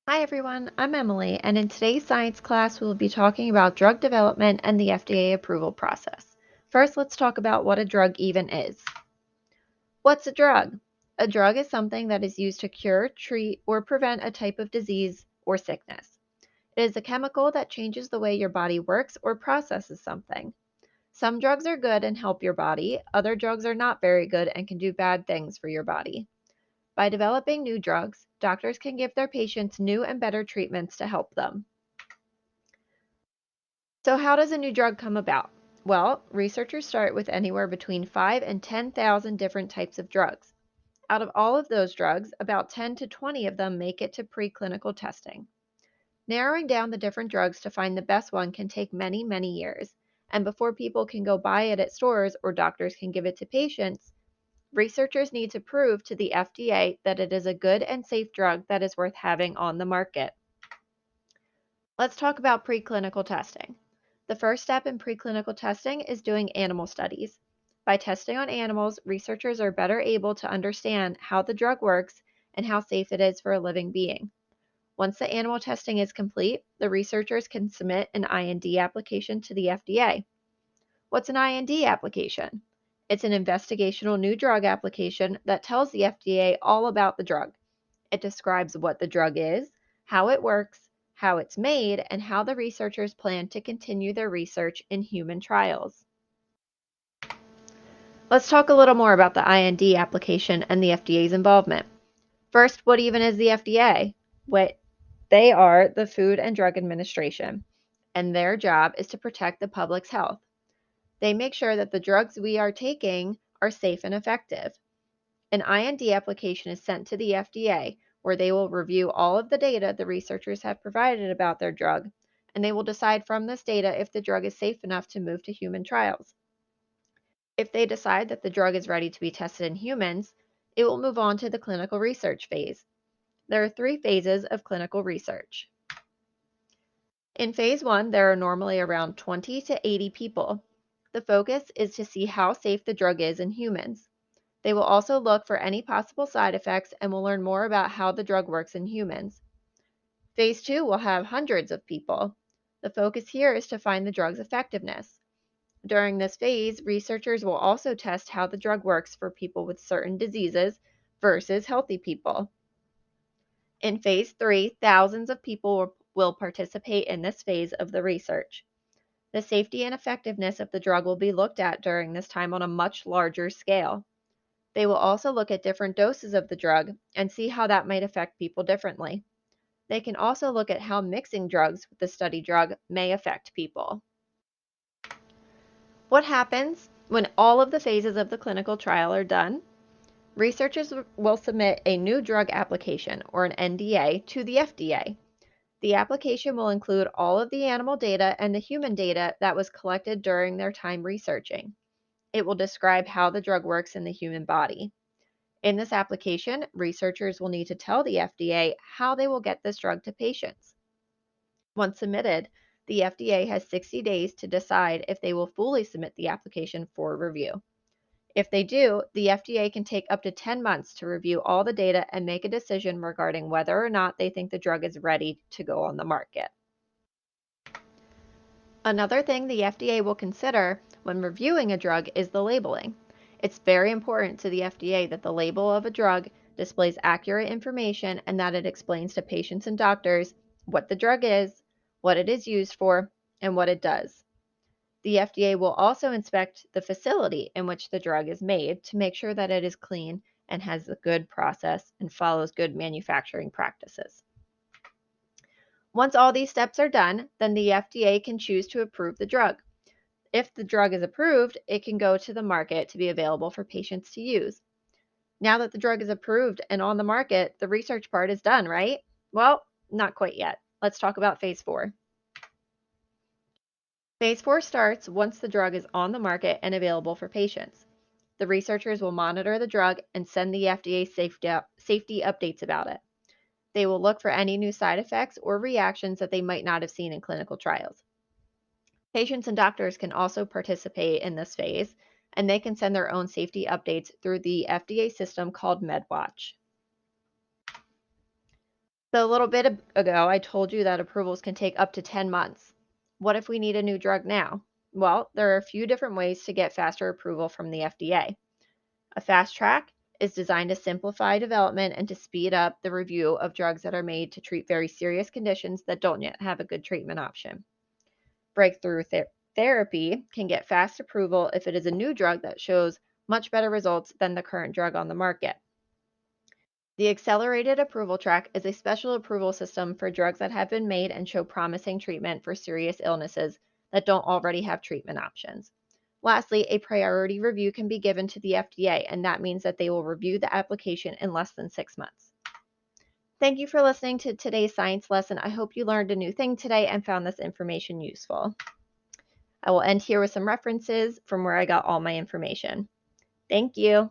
Hi everyone, I'm Emily, and in today's science class, we will be talking about drug development and the FDA approval process. First, let's talk about what a drug even is. What's a drug? A drug is something that is used to cure, treat, or prevent a type of disease or sickness. It is a chemical that changes the way your body works or processes something. Some drugs are good and help your body, other drugs are not very good and can do bad things for your body. By developing new drugs, doctors can give their patients new and better treatments to help them. So, how does a new drug come about? Well, researchers start with anywhere between 5 and 10,000 different types of drugs. Out of all of those drugs, about 10 to 20 of them make it to preclinical testing. Narrowing down the different drugs to find the best one can take many, many years. And before people can go buy it at stores or doctors can give it to patients, researchers need to prove to the FDA that it is a good and safe drug that is worth having on the market. Let's talk about preclinical testing. The first step in preclinical testing is doing animal studies. By testing on animals, researchers are better able to understand how the drug works and how safe it is for a living being. Once the animal testing is complete, the researchers can submit an IND application to the FDA. What's an IND application? It's an investigational new drug application that tells the FDA all about the drug. It describes what the drug is, how it works, how it's made, and how the researchers plan to continue their research in human trials. Let's talk a little more about the IND application and the FDA's involvement. First, what even is the FDA? What they are the Food and Drug Administration, and their job is to protect the public's health. They make sure that the drugs we are taking are safe and effective. An IND application is sent to the FDA, where they will review all of the data the researchers have provided about their drug, and they will decide from this data if the drug is safe enough to move to human trials. If they decide that the drug is ready to be tested in humans, it will move on to the clinical research phase. There are 3 phases of clinical research. In phase 1, there are normally around 20 to 80 people. The focus is to see how safe the drug is in humans. They will also look for any possible side effects and will learn more about how the drug works in humans. Phase 2 will have hundreds of people. The focus here is to find the drug's effectiveness. During this phase, researchers will also test how the drug works for people with certain diseases versus healthy people. In phase 3, thousands of people will participate in this phase of the research. The safety and effectiveness of the drug will be looked at during this time on a much larger scale. They will also look at different doses of the drug and see how that might affect people differently. They can also look at how mixing drugs with the study drug may affect people. What happens when all of the phases of the clinical trial are done? Researchers will submit a new drug application, or an NDA, to the FDA. The application will include all of the animal data and the human data that was collected during their time researching. It will describe how the drug works in the human body. In this application, researchers will need to tell the FDA how they will get this drug to patients. Once submitted, the FDA has 60 days to decide if they will fully submit the application for review. If they do, the FDA can take up to 10 months to review all the data and make a decision regarding whether or not they think the drug is ready to go on the market. Another thing the FDA will consider when reviewing a drug is the labeling. It's very important to the FDA that the label of a drug displays accurate information and that it explains to patients and doctors what the drug is, what it is used for, and what it does. The FDA will also inspect the facility in which the drug is made to make sure that it is clean and has a good process and follows good manufacturing practices. Once all these steps are done, then the FDA can choose to approve the drug. If the drug is approved, it can go to the market to be available for patients to use. Now that the drug is approved and on the market, the research part is done, right? Well, not quite yet. Let's talk about phase 4. Phase 4 starts once the drug is on the market and available for patients. The researchers will monitor the drug and send the FDA safety updates about it. They will look for any new side effects or reactions that they might not have seen in clinical trials. Patients and doctors can also participate in this phase, and they can send their own safety updates through the FDA system called MedWatch. So a little bit ago, I told you that approvals can take up to 10 months. What if we need a new drug now? Well, there are a few different ways to get faster approval from the FDA. A fast track is designed to simplify development and to speed up the review of drugs that are made to treat very serious conditions that don't yet have a good treatment option. Breakthrough therapy can get fast approval if it is a new drug that shows much better results than the current drug on the market. The accelerated approval track is a special approval system for drugs that have been made and show promising treatment for serious illnesses that don't already have treatment options. Lastly, a priority review can be given to the FDA, and that means that they will review the application in less than 6 months. Thank you for listening to today's science lesson. I hope you learned a new thing today and found this information useful. I will end here with some references from where I got all my information. Thank you.